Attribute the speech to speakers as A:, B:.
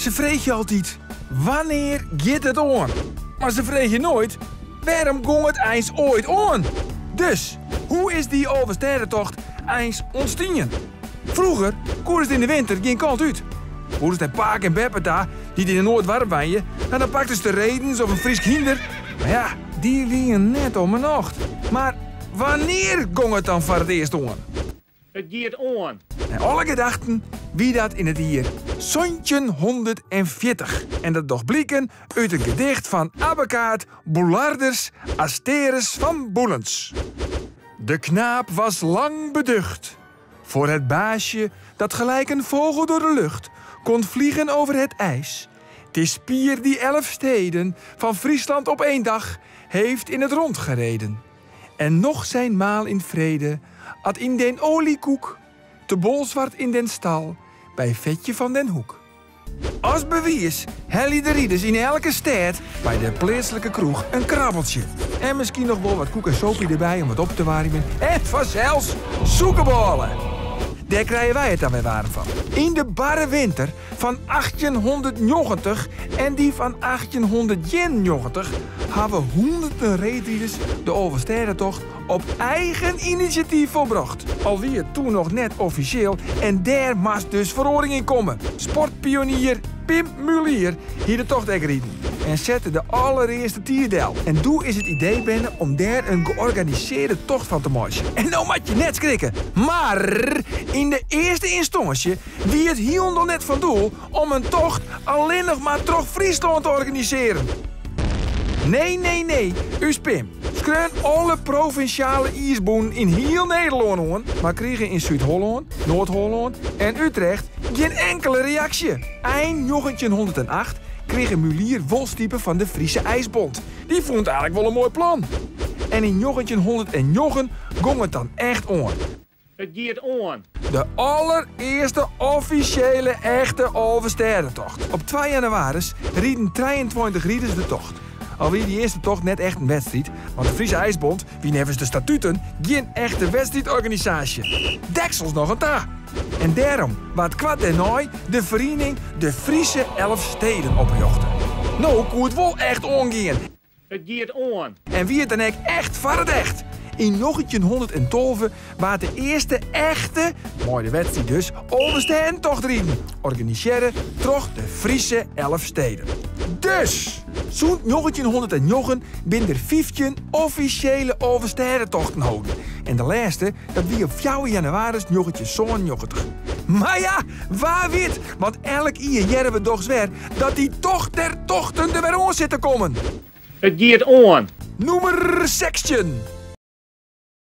A: Ze vreeg je altijd, wanneer gaat het aan? Maar ze vreeg je nooit, waarom ging het eens ooit aan? Dus, hoe is die overstedentocht eens ontstaan? Vroeger koers het in de winter geen kant uit. Hoe is het Paak en Beppe daar, die in de Noord warm waaien, en dan pakten ze de redens of een Fries kinder. Maar ja, die liegen net om een nacht. Maar wanneer ging het dan voor het eerst aan?
B: Het gaat aan.
A: En alle gedachten wie dat in het jaar 1740. En dat doch blikken uit een gedicht van Abbekaat Boularders Asteres van Boelens. De knaap was lang beducht voor het baasje dat gelijk een vogel door de lucht kon vliegen over het ijs. Het is Pier die 11 steden van Friesland op één dag heeft in het rond gereden. En nog zijn maal in vrede at in den oliekoek, te bolzwart in den stal, bij Vetje van den Hoek. Als bewijs hellie de rieders in elke stad bij de plaatselijke kroeg een krabbeltje. En misschien nog wel wat koek en sopie erbij om het op te warmen. En vanzelfs zoekenballen. Daar krijgen wij het dan weer warm van. In de barre winter van 1890 en die van 1891 hebben honderden reetrieders de overstedentocht op eigen initiatief volbracht. Al wie het toen nog net officieel en daar moest dus verordening in komen. Sportpionier Pim Mulier hier de tocht rieden en zette de allereerste tierdel. En doe is het idee binnen om daar een georganiseerde tocht van te maken. En nou moet je net schrikken. Maar in de eerste instantie wie het hier nog net van doel om een tocht alleen nog maar terug Friesland te organiseren. Nee. U Pim. Skreun alle provinciale ijsboen in heel Nederland aan, maar kregen in Zuid-Holland, Noord-Holland en Utrecht geen enkele reactie. Eind 1908 kreeg Mulier wolstiepen van de Friese IJsbond. Die vond eigenlijk wel een mooi plan. En in 1909 ging het dan echt aan.
B: Het gaat aan.
A: De allereerste officiële echte overstedentocht. Op 2 januari rieden 23 rieders de tocht. Alweer die eerste tocht net echt een wedstrijd, want de Friese IJsbond, wie nevens de statuten, geen echte wedstrijdorganisatie. Deksels nog een ta. En daarom wat kwart daarna de vereniging de Friese 11 steden opjochten. Nou kon het wel echt ongaan.
B: Het gaat aan.
A: En wie het dan ook echt voor het echt. In 1912 was de eerste echte, mooi de wedstrijd dus, overstedentocht rieden. Organiseren troch de Friese 11 steden. Dus, zo'n 1909 binnen er 15 officiële overstedentochten houden. En de laatste, dat wie op 4 januari 1990. Maar ja, waar weet, want elk jaar jaren we toch weer dat die tocht der tochten er weer aan zitten komen.
B: Het gaat aan.
A: Nummer 16.